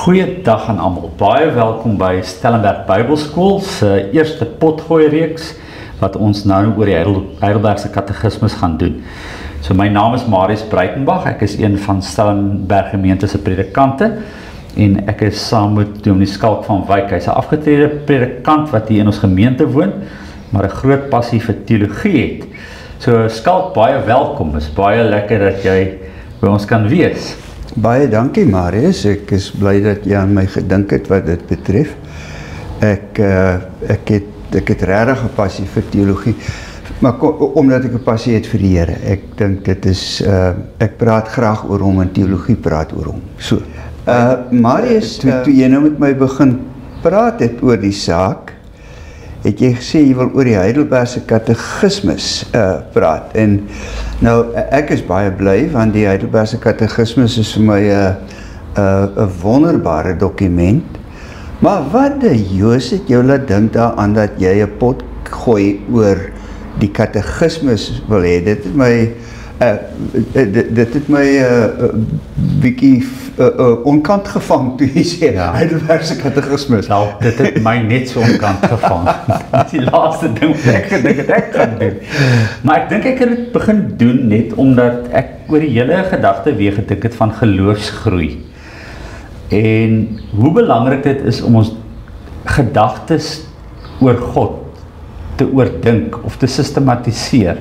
Goeiedag aan almal. Baie welkom by Stellenberg Bybelskool se eerste potgooi reeks wat ons nou oor die Heidelbergse Katekismus gaan doen. So my naam is Marius Breitenbach, ek is een van Stellenberg gemeente se predikante en ek is saam met Dominee Skalk van Wyk. Hy's 'n afgetrede predikant wat hier in ons gemeente woon, maar 'n groot passie vir teologie het. So Skalk, baie welkom. Is baie lekker dat jy by ons kan wees. Baie dankie Marius, ek is bly dat jy aan my gedink het wat dit betref. Ek het regtig 'n passie vir teologie, maar omdat ek 'n passie het vir die Here. Ek dink dit is, ek praat graag oor hom en teologie praat oor hom. So, Marius, toe jy nou met my begin praat het oor die saak, het jy gesê jy wil oor die Heidelbergse Katekismus praat. En nou, ek is baie bly, want die Heidelbergse Katekismus is vir my 'n wonderbare dokument. Maar wat die Joos het jou laat dink daaraan dat jy 'n pot gooi oor die Katekismus wil hê? Dit het my bietjie onkant gevang toe jy sê, Heidelbergse Katekismus. Nou, dit het my net so onkant gevang. Dit is die laaste ding wat ek gedink het ek gaan doen. Maar ek dink ek het dit begin doen net omdat ek oor die hele gedagte weer gedink het van geloofsgroei. En hoe belangrik dit is om ons gedagtes oor God te oordink of te sistematiseer.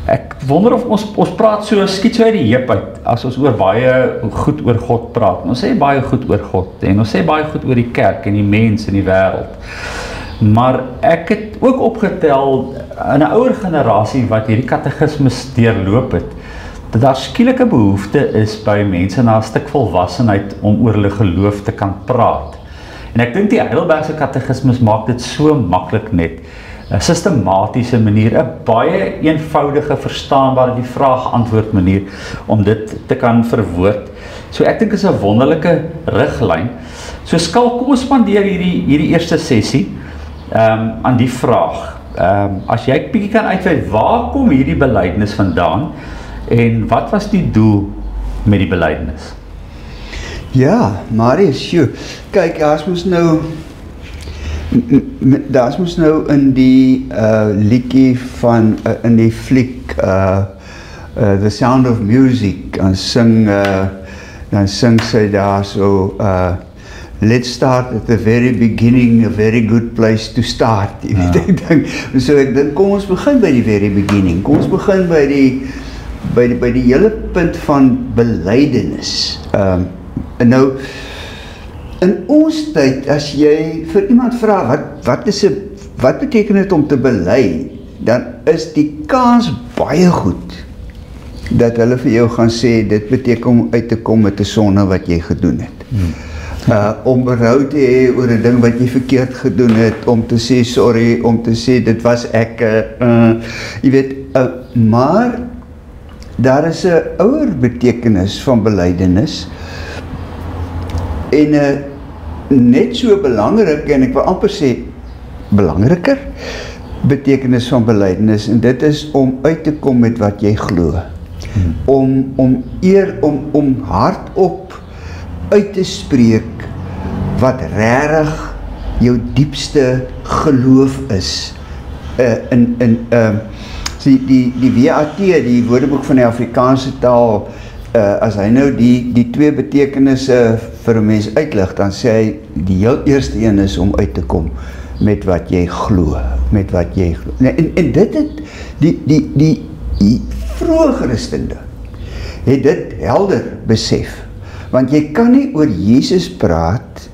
Ek wonder of ons praat skiet so uit die heup uit, as ons oor baie goed oor God praat. Ons sê baie goed oor God, en ons sê baie goed oor die kerk en die mens en die wêreld. Maar ek het ook opgetel, in 'n ouer generasie wat hierdie katekismus deurloop het, dat daar skielike behoefte is by mense na 'n stuk volwassenheid om oor hulle geloof te kan praat. En ek dink die Heidelbergse Katekismus maak dit so maklik net, 'n sistematiese manier, 'n baie eenvoudige, verstaanbare, die vraag-antwoord manier om dit te kan verwoord. So ek dink is 'n wonderlike riglyn. So Skalk, kom ons spandeer hierdie eerste sessie aan die vraag. As jy bietjie kan uitwys, waar kom hierdie belydenis vandaan en wat was die doel met die belydenis? Ja, Marius, kyk, daar is nou in die liedjie van, in die fliek, The Sound of Music, dan sing sy daar so, let's start at the very beginning, a very good place to start. Ek dink, kom ons begin by die very beginning, kom ons begin by die hele punt van belydenis. En nou, in ons tyd, as jy vir iemand vra, wat beteken dit om te bely, dan is die kans baie goed, dat hulle vir jou gaan sê, dit beteken om uit te kom met 'n sonde wat jy gedoen het. Om berou te hê oor 'n ding wat jy verkeerd gedoen het, om te sê sorry, om te sê dit was ek, jy weet, maar daar is 'n ouer betekenis van belydenis, en net so belangrik, en ek wil amper sê belangriker, betekenis van belydenis, en dit is om uit te kom met wat jy glo. Om hardop uit te spreek wat regtig jou diepste geloof is. Die WAT, die Woordeboek van die Afrikaanse taal, as hy nou die twee betekenisse vir 'n mens uitlig, dan sê hy, die heel eerste een is om uit te kom met wat jy glo, En dit het, die vroeë Christene het dit helder besef, want jy kan nie oor Jesus praat,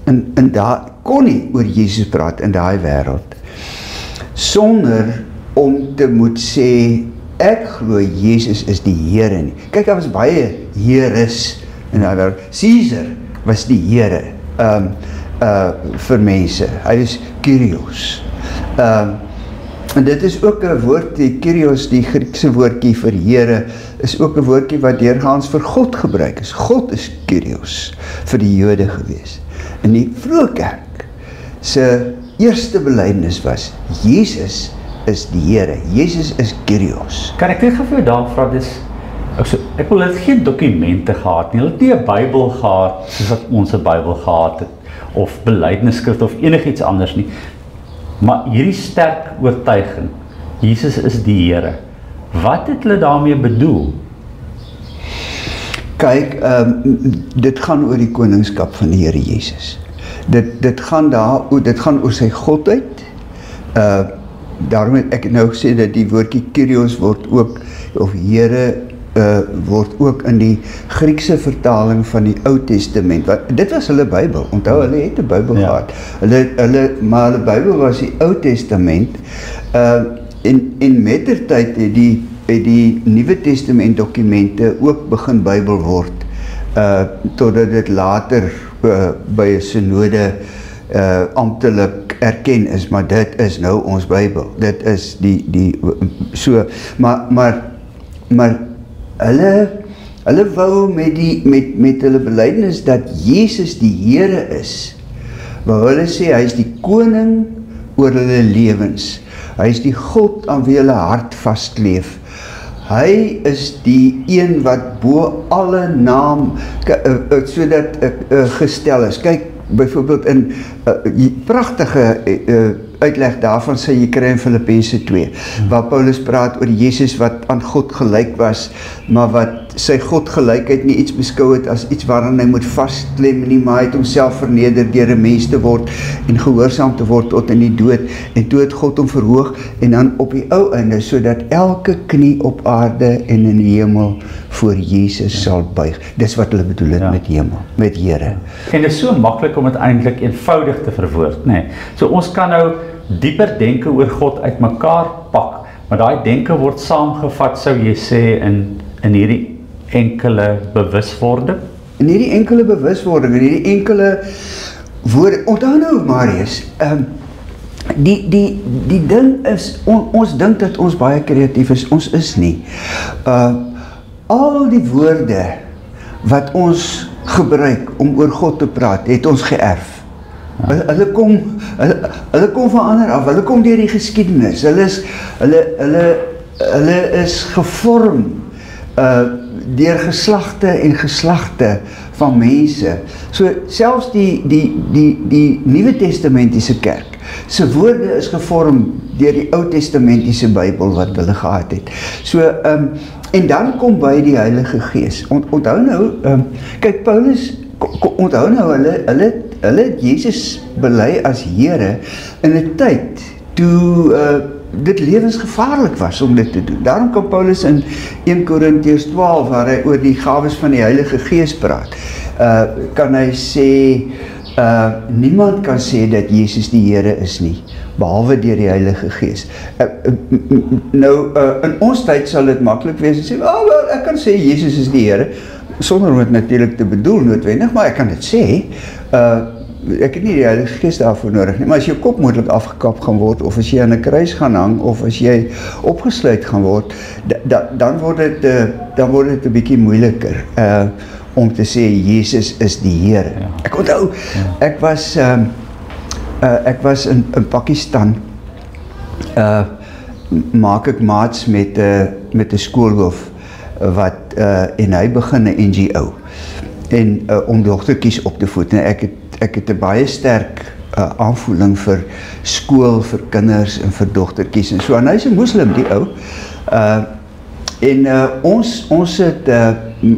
kon nie oor Jesus praat in daai wêreld, sonder om te moet sê, ek glo Jesus is die Here nie. Kyk, daar was baie Heres in daai wêreld. Caesar was die Here vir mense. Hy is Kyrios. En dit is ook 'n woord, die Kyrios, die Griekse woordjie vir Here, is ook 'n woordjie wat deurgaans vir God gebruik is. God is Kyrios vir die Jode gewees. In die vroeë kerk se eerste belydenis was, Jesus is die Here. Jesus is Kyrios. Kan ek net gou vir jou daar vra, Ek wil het geen dokumente gehad nie, hulle het nie 'n Bybel gehad soos wat ons 'n Bybel gehad het, of belydenisskrifte of enigiets anders nie, maar hierdie sterk oortuiging, Jesus is die Here. Wat het hulle daarmee bedoel? Kyk, dit gaan oor die koningskap van die Here Jesus. Dit gaan oor sy godheid. Daarom het ek nou gesê dat die woordjie Kyrios word ook, of Here, word ook in die Griekse vertaling van die Ou Testament. Dit was hulle Bybel. Onthou, hulle het 'n Bybel gehad. Maar hulle Bybel was die Ou Testament. En mettertyd het die Nuwe Testament dokumente ook begin Bybel word, totdat dit later by 'n synode amptelik erken is, maar dit is nou ons Bybel. Dit is so, maar hulle wou met hulle belydenis dat Jesus die Here is, wou hulle sê hy is die koning oor hulle lewens. Hy is die God aan wie hulle hart vastleef. Hy is die een wat bo alle naam sodat gestel is. Kyk, byvoorbeeld in pragtige uitleg daarvan sê jy kry in Filippense 2, waar Paulus praat oor Jesus wat aan God gelyk was, maar wat sy godgelykheid nie iets beskou het as iets waaraan hy moet vasklem nie, maar hy het homself verneder deur 'n mens te word en gehoorsaam te word tot in die dood, en toe het God hom verhoog, en dan op die ou einde, sodat elke knie op aarde en in die hemel voor Jesus sal buig. Dis wat hulle bedoel het met hemel, met Here. En dit is so maklik om dit eintlik eenvoudig te verwoord, nê. So ons kan nou dieper denke oor God uitmekaar pak, maar daai denke word saamgevat, sou jy sê, in hierdie enkele bewuswording? In hierdie enkele bewuswording, in hierdie enkele woorde. Onthou nou, Marius, die ding is, ons dink dat ons baie kreatief is, ons is nie. Al die woorde wat ons gebruik om oor God te praat, het ons geërf. Hulle kom van ander af, hulle kom deur die geskiedenis, hulle is gevorm deur geslagte en geslagte van mense. So selfs die Nuwe Testamentiese kerk se woorde is gevorm deur die Ou Testamentiese Bybel wat hulle gehad het. So en dan kom by die Heilige Gees. Onthou nou, kyk Paulus, onthou nou, hulle het Jesus bely as Here in 'n tyd toe dit lewensgevaarlik was om dit te doen. Daarom kan Paulus in 1 Korintiërs 12, waar hy oor die gawes van die Heilige Gees praat, kan hy sê, niemand kan sê dat Jesus die Here is nie, behalwe deur die Heilige Gees. In ons tyd sal dit maklik wees en sê, wel, ek kan sê Jesus is die Here, sonder om dit natuurlik te bedoel noodwendig, maar ek kan dit sê, ek het nie die Heilige Gees daarvoor nodig nie, maar as jou kop moontlik afgekap gaan word, of as jy aan 'n kruis gaan hang, of as jy opgesluit gaan word, dan word dit 'n bietjie moeiliker, om te sê, Jesus is die Here. Ek onthou, ek was in Pakistan, maak ek maats met 'n skoolhoof, en hy begin 'n NGO, en om dogtertjies op te voed, en ek het 'n baie sterk aanvoeling vir skool, vir kinders en vir dogtertjies, en so, en hy's 'n moslim, die ou, en ons het,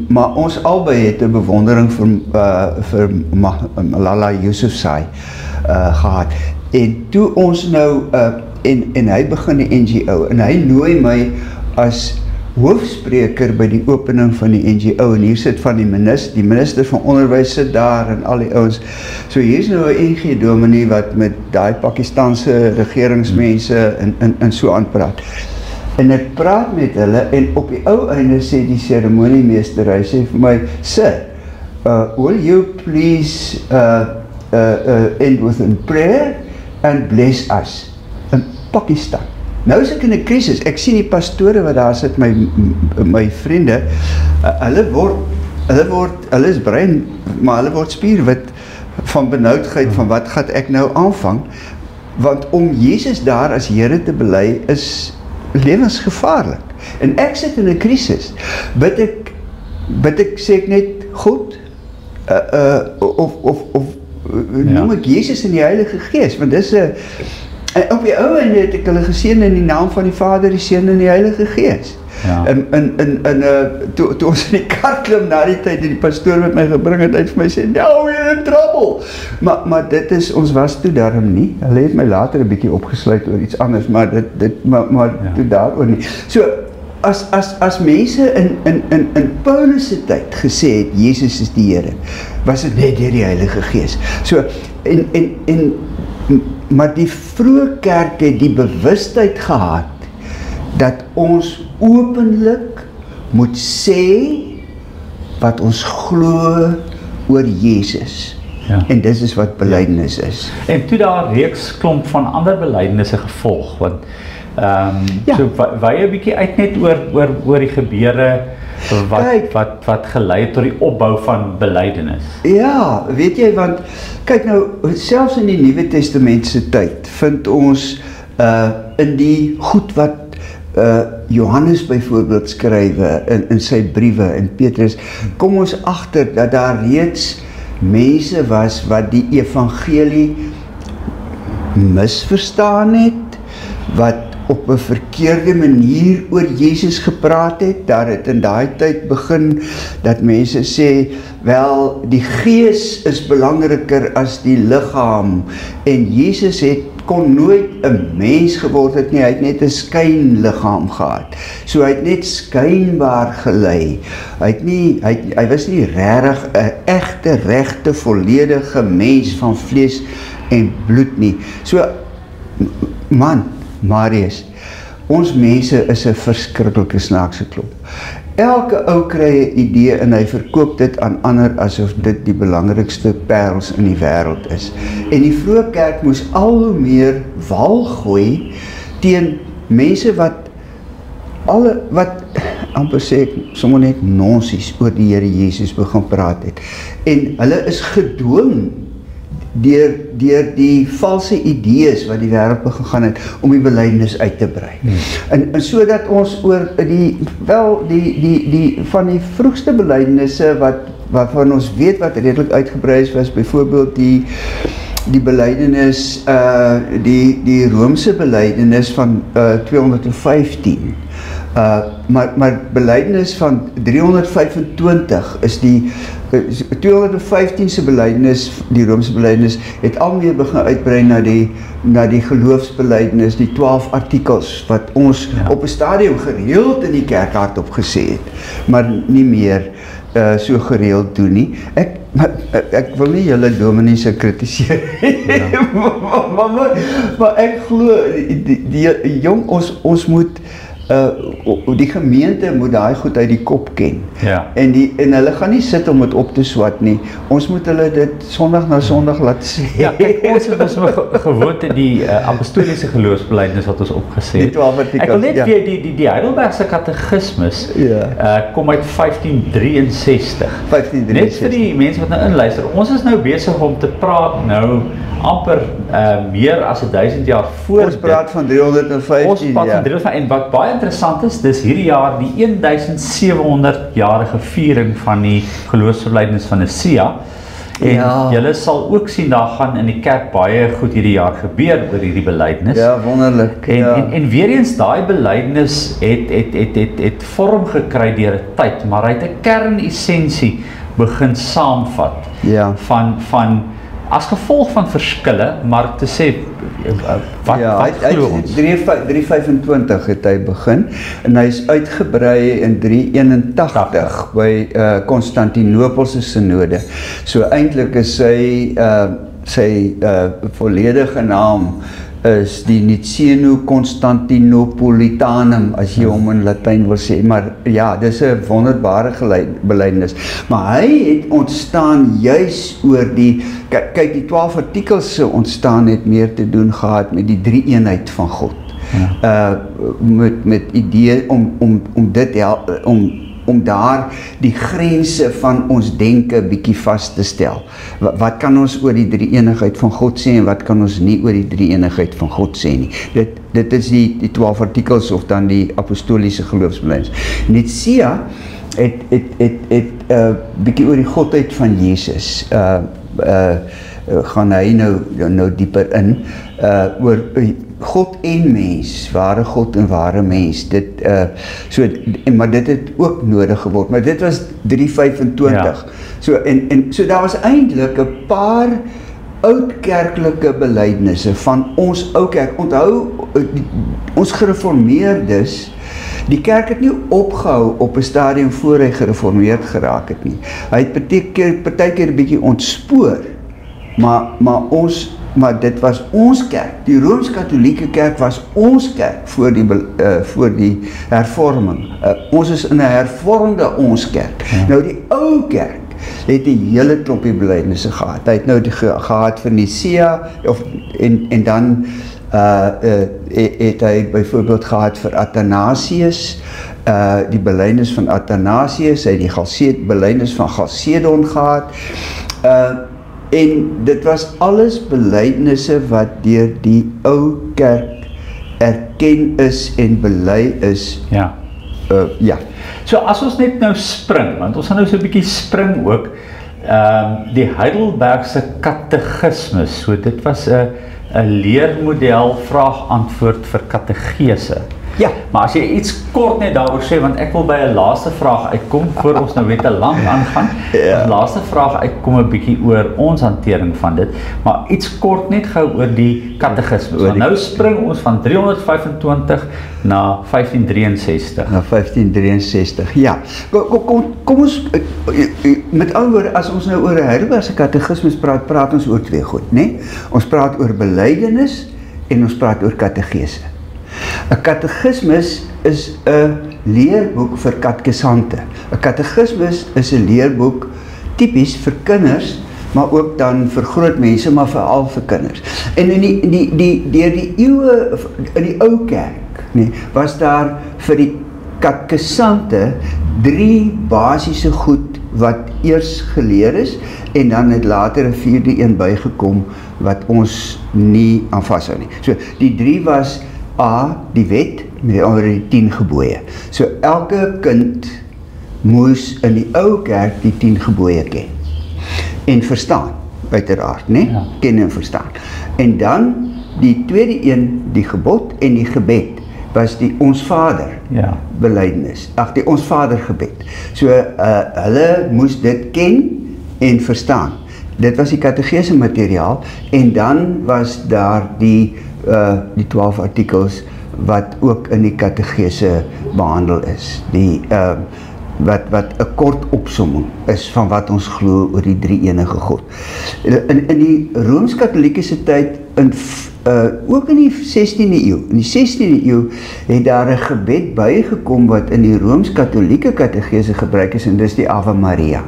maar ons albei het 'n bewondering vir Malala Yousafzai gehad, en toe ons nou, en hy begin 'n NGO, en hy nooi my as hoofspreker by die opening van die NGO, en hier sit van die minister van onderwys sit daar, en al die ouens, so hier is nou 'n NG dominee wat met daai Pakistanse regeringsmense en so aanpraat, en ek praat met hulle, en op die ou einde sê die seremoniemeester, hy sê vir my, sir, will you please end with a prayer and bless us, in Pakistan. Nou is ek in 'n krisis, ek sien die pastore wat daar sit, my vriende, hulle is brein, maar hulle word spierwit van benoudheid, van wat gaan ek nou aanvang, want om Jesus daar as Here te bely, is lewensgevaarlik. En ek sit in 'n krisis. Bid ek sê ek net God, of noem ek Jesus en die Heilige Gees, want dis op die ou en het ek hulle geseën in die naam van die Vader, die Seun en die Heilige Gees. Ja. Toe ons in die kar klim na die tyd, die pastoor met my gebring het, uit vir my sê, nou weer in trouble. Maar dit is, ons was toe daarom nie. Hulle het my later 'n bietjie opgesluit oor iets anders, maar maar toe daaroor nie. So, as mense in Paulus se tyd gesê het, Jesus is die Here, was dit net deur die Heilige Gees. So, maar die vroeë kerk het die bewustheid gehad, dat ons openlik moet sê wat ons glo oor Jesus. Ja. En dis is wat belydenis is. En toe daar reeks klomp van ander belydenisse gevolg, want so wy 'n bietjie uit net oor die gebeure wat gelei het tot die opbou van belydenis. Ja, weet jy, want kyk nou, selfs in die Nuwe Testament se tyd vind ons in die goed wat Johannes byvoorbeeld skrywe in sy briewe en Petrus, kom ons agter dat daar reeds mense was wat die evangelie misverstaan het, wat op 'n verkeerde manier oor Jesus gepraat het. Daar het in daai tyd begin dat mense sê, wel, die gees is belangriker as die liggaam, en Jesus kon nooit 'n mens geword het nie, hy het net 'n skynliggaam gehad. So hy het net skynbaar gelei. Hy was nie regtig 'n regte, volledige mens van vlees en bloed nie. So, man, Marius, ons mense is 'n verskriklike snaakse klomp. Elke ou kry 'n idee en hy verkoop dit aan ander asof dit die belangrikste parels in die wêreld is. En die vroeë kerk moes al hoe meer wal gooi teen mense wat amper sê ek sommer net nonsies oor die Here Jesus begin praat het. En hulle is gedwing deur die valse idees wat die wêreld begin gaan het om die belydenis uit te brei. En sodat ons oor die van die vroegste belydenisse waarvan ons weet wat redelik uitgebrei is, was byvoorbeeld die belydenis, die Romeinse belydenis van 215. Maar belydenis van 325 is die 215 se belydenis, die Romeinse belydenis, het al meer begin uitbrei na die geloofsbelydenis, die 12 artikels wat ons op 'n stadium gereeld in die kerk hardop gesê het, maar nie meer so gereeld doen nie. Ek wil nie julle dominees kritiseer, maar ek glo die jong, ons moet die gemeente moet daai goed uit die kop ken. Ja. En hulle gaan nie sit om dit op te swat nie. Ons moet hulle dit Sondag na Sondag laat sê. Ja, kyk, ons is gewoond in die apostoliese geloofsbelydenis wat ons opgesê het. Die 12 artikels. Ek wil net weer die Heidelbergse katekismus kom uit 1563. Net vir die mense wat nou inluister. Ons is nou besig om te praat nou amper meer as 1000 jaar voor. Ons praat van 315. Ons praat van 315 en wat baie interessant is, dis hierdie jaar die 1700-jarige viering van die geloofsbelydenis van Nicea. En julle sal ook sien, daar gaan in die kerk baie goed hierdie jaar gebeur oor hierdie belydenis. Ja, wonderlik. En weer eens, daai belydenis het vorm gekry deur 'n tyd, maar hy het 'n kernessensie begin saamvat. Ja. Van as gevolg van verskille, maar te sê, wat glo ons? 325 het hy begin, en hy is uitgebrei in 381 by Konstantinopelse synode. So eintlik is sy volledige naam is die Niceno-Constantinopolitanum, as jy hom in Latyn wil sê, maar ja, dis 'n wonderbare belydenis. Maar hy het ontstaan juis oor kyk, die 12 artikels se ontstaan het meer te doen gehad met die drie-eenheid van God. Met idee om om daar die grense van ons denke bietjie vas te stel. Wat kan ons oor die drie-eenigheid van God sê en wat kan ons nie oor die drie-eenigheid van God sê nie. Dit is die 12 artikels of dan die apostoliese geloofsbelijdenis. Nicea het bietjie oor die godheid van Jesus gaan hy nou dieper in oor God en mens, ware God en ware mens. Maar dit het ook nodig geword, maar dit was 325. So daar was eintlik 'n paar oudkerklike belydenisse van ons ou kerk. Onthou, ons gereformeerdes, die kerk het nie opgehou op 'n stadium voor hy gereformeerd geraak het nie. Hy het partykeer 'n bietjie ontspoor, maar dit was ons kerk. Die Rooms-Katholieke kerk was ons kerk voor die hervorming. Ons is in 'n hervormde ons kerk. Nou die ou kerk het 'n hele klompie belydenisse gehad. Hy het nou gehad vir Nicea en dan het hy byvoorbeeld gehad vir Athanasius, die belydenis van Athanasius, hy het die belydenis van Chalcedon gehad, en dit was alles belydenisse wat deur die ou kerk erken is en bely is. Ja. So as ons net nou spring, want ons gaan nou so 'n bietjie spring ook, die Heidelbergse katekismus, so dit was 'n leermodel vraag-antwoord vir kategese. Ja. Maar as jy iets kort net daaroor sê, want ek wil by 'n laaste vraag uitkom, voor ons nou net te lank aangaan, die laaste vraag uitkom 'n bietjie oor ons hantering van dit, maar iets kort net gou oor die katekismus. Want nou spring ons van 325 na 1563. Na 1563, ja. Kom ons, met ander woorde, as ons nou oor 'n Heidelbergse katekismus praat ons oor twee goed, né? Ons praat oor belydenis en ons praat oor kategese. 'n Katekismus is 'n leerboek vir katekesante. 'n Katekismus is 'n leerboek tipies vir kinders, maar ook dan vir groot mense, maar veral vir kinders. En deur die eeue in die ou kerk, nee, was daar vir die katekesante 3 basiese goed wat eers geleer is en dan het later 'n 4de een bygekom wat ons nie aan vashou nie. So die 3 was A, die wet, met onder die 10 gebooie. So elke kind moes in die ou kerk die 10 gebooie ken en verstaan, uiteraard, né? Ja. Ken en verstaan. En dan die tweede een, die gebod en die gebed, was die Ons Vader belydenis. Die Ons Vader gebed. So hulle moes dit ken en verstaan. Dit was die kategese materiaal en dan was daar die 12 artikels wat ook in die kategese behandel is. Wat 'n kort opsomming is van wat ons glo oor die drie-enige God. In die Rooms-Katholieke tyd, ook in die 16de eeu, in die 16de eeu het daar 'n gebed bygekom wat in die Rooms-Katholieke kategese gebruik is en dis die Ave Maria.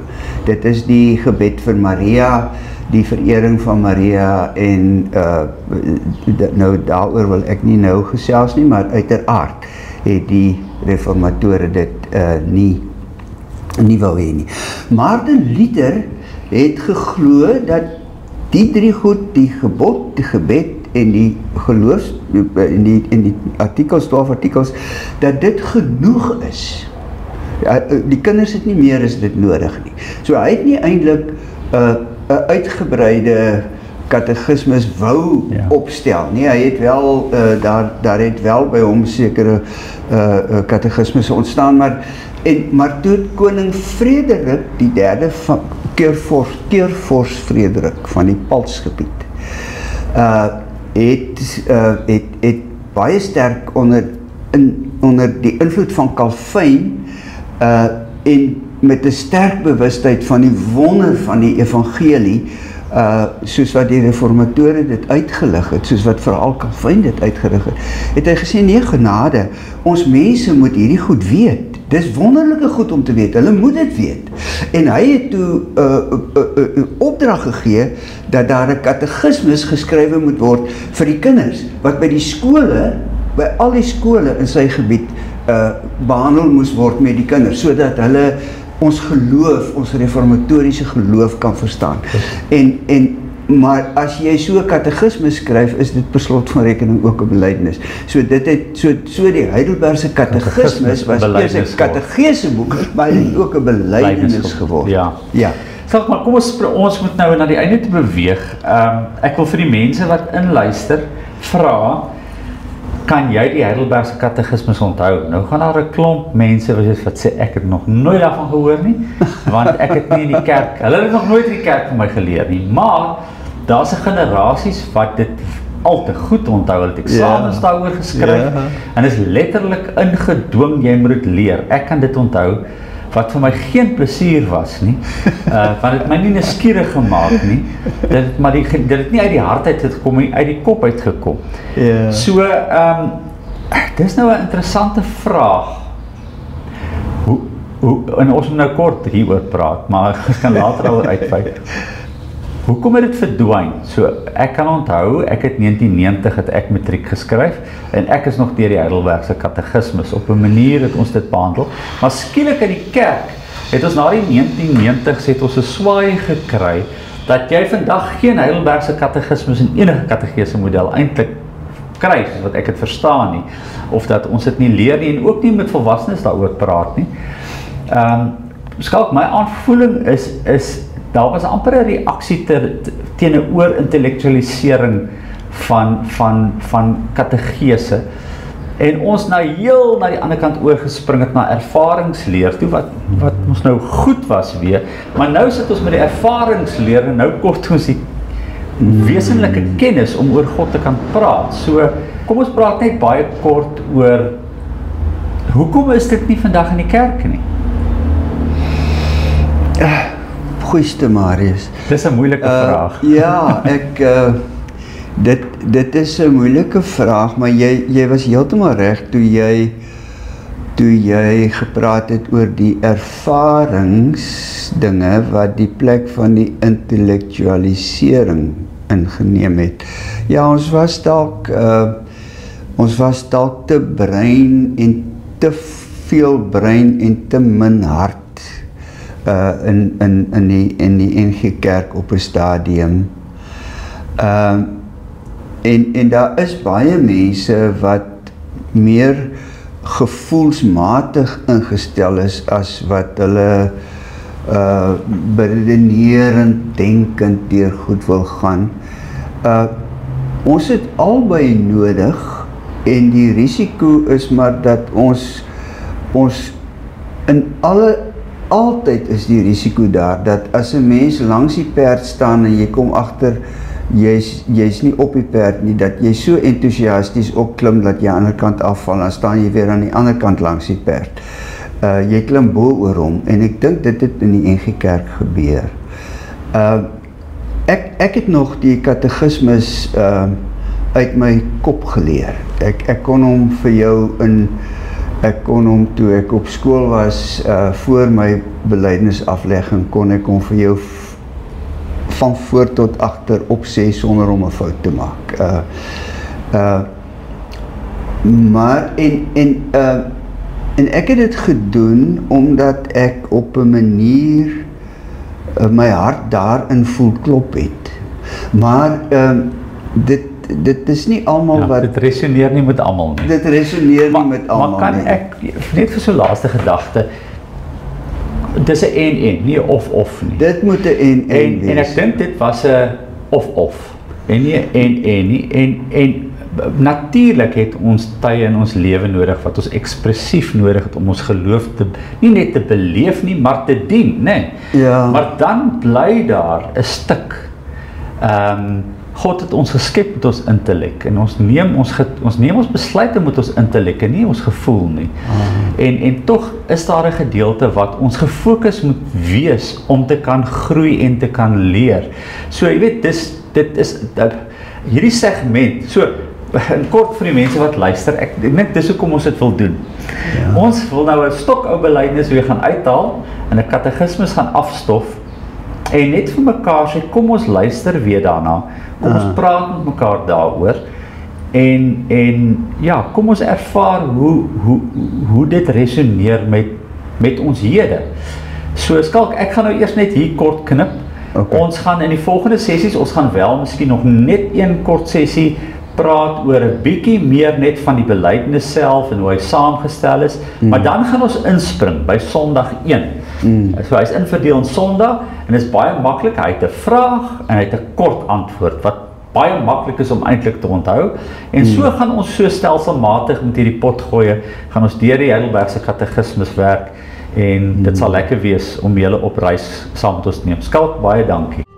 Dit is die gebed vir Maria, die verering van Maria en nou daaroor wil ek nie nou gesels nie, maar uiteraard het die reformatore dit nie wou hê nie. Martin Luther het geglo dat die 3 goed, die gebod, die gebed en die geloofs in die artikels, 12 artikels, dat dit genoeg is. Die kinders het nie meer as dit nodig nie. So hy het nie eintlik 'n uitgebreide katekismus wou opstel nie. Hy het wel daar het wel by hom sekere katekismusse ontstaan, maar toe koning Frederik die 3de van Keurvorst Frederik van die Palsgebied het baie sterk onder die invloed van Calvin en met 'n sterk bewustheid van die wonder van die evangelie, soos wat die reformatore dit uitgelig het, soos wat veral Calvin dit uitgelig het hy gesê, nee genade, ons mense moet hierdie goed weet. Dis wonderlike goed om te weet, hulle moet dit weet. En hy het toe 'n opdrag gegee dat daar 'n katekismus geskrywe moet word vir die kinders, wat by die skole, by al die skole in sy gebied behandel moes word met die kinders, sodat hulle ons geloof, ons reformatoriese geloof kan verstaan. Maar as jy so 'n katekisme skryf, is dit per slot van rekening ook 'n belydenis. So dit het so die Heidelbergse katekismes was eers 'n kategese boek, maar dit het ook 'n belydenis geword. Ja. Ja. Sal maar kom ons moet nou na die einde te beweeg. Ek wil vir die mense wat inluister vra, kan jy die Heidelbergse katekismes onthou? Nou gaan daar 'n klomp mense wat sê ek het nog nooit daarvan gehoor nie, want ek het nie in die kerk, hulle het nog nooit in die kerk van my geleer nie, maar daar's 'n generasies wat dit al te goed onthou, hulle het eksamens daaroor geskryf, en is letterlik ingedwing, jy moet dit leer. Ek kan dit onthou, wat vir my geen plesier was nie, want het my nie nuuskierig gemaak nie, dit het nie uit die hart uit gekom nie, uit die kop uitgekom. So, dis nou 'n interessante vraag, en ons moet nou kort hieroor praat, maar ek kan later al uitwyk. Hoekom het dit verdwyn? So, ek kan onthou, ek het 1990 het ek matriek geskryf, en ek is nog deur die Heidelbergse katekismes, op 'n manier het ons dit behandel, maar skielik in die kerk, het ons na die 1990s het ons 'n swaai gekry, dat jy vandag geen Heidelbergse katekismes in enige kategese model eintlik kry, wat ek het verstaan nie, of dat ons dit nie leer nie, en ook nie met volwassenes daaroor praat nie. Skalk, my aanvoeling is daar was amper 'n reaksie teenoor intellektualisering van kategese, en ons heel na die ander kant oorgespring het na ervaringsleer toe, wat ons nou goed was weer, maar nou sit ons met die ervaringsleer, en nou kort ons die wesenlike kennis om oor God te kan praat. So, kom ons praat net baie kort oor, hoekom is dit nie vandag in die kerk nie? Goeieste Marius. Dis 'n moeilike vraag. Ja, dit is 'n moeilike vraag, maar jy was heeltemal reg toe jy gepraat het oor die ervaringsdinge wat die plek van die intellektualisering ingeneem het. Ja, ons was dalk te brein en te veel brein en te min hart in die NG Kerk op 'n stadium. En daar is baie mense wat meer gevoelsmatig ingestel is as wat hulle beredenerend, denkend deur goed wil gaan. Ons het albei nodig, en die risiko is maar dat ons in altyd is die risiko daar, dat as 'n mens langs die perd staan en jy kom agter, jy's nie op die perd nie, dat jy so entoesiasties opklim dat jy aan die ander kant afval, dan staan jy weer aan die ander kant langs die perd. Jy klim bo oor hom, en ek dink dit het in die NG Kerk gebeur. Ek het nog die katekismes uit my kop geleer. Ek kon hom vir jou toe ek op skool was, voor my belydenisaflegging, kon ek hom vir jou van voor tot agter opsê sonder om 'n fout te maak. Maar en ek het dit gedoen omdat ek op 'n manier my hart daarin voel klop het. Maar dit is nie almal wat... Dit resoneer nie met almal nie. Dit resoneer nie met almal nie. Maar kan ek, net vir so laaste gedagte, dis 'n en, nie 'n of nie. Dit moet 'n en wees. En ek dink dit was 'n of, en nie 'n en nie. En natuurlik het ons tye in ons lewe nodig, wat ons ekspressief nodig het om ons geloof nie net te beleef nie, maar te dien, nee. Ja. Maar dan bly daar 'n stuk, God het ons geskep met ons intellek, en ons neem ons besluite met ons intellek, en nie ons gevoel nie. En tog is daar 'n gedeelte wat ons gefokus moet wees om te kan groei en te kan leer. So jy weet, dit is hierdie segment, so in kort vir die mense wat luister, ek dink dis hoekom ons dit wil doen. Ja. Ons wil nou 'n stokou belydenis weer gaan uithaal, en 'n katekismes gaan afstof, en net vir mekaar sê, kom ons luister weer daarna, kom ons praat met mekaar daaroor, en ja, kom ons ervaar hoe dit resoneer met ons hede. So Skalk, ek gaan nou eers net hier kort knip. Okay. Ons gaan in die volgende sessies, ons gaan wel miskien nog net een kort sessie praat oor 'n bietjie meer net van die belydenis self en hoe hy saamgestel is, maar dan gaan ons inspring by Sondag 1. So hy is inverdeel in Sondag en is baie maklik, hy het 'n vraag en hy het 'n kort antwoord wat baie maklik is om eintlik te onthou. En so gaan ons so stelselmatig met hierdie pot gooi, gaan ons deur die Heidelbergse Katekismes werk en dit sal lekker wees om julle op reis saam met ons te neem. Skalk, baie dankie.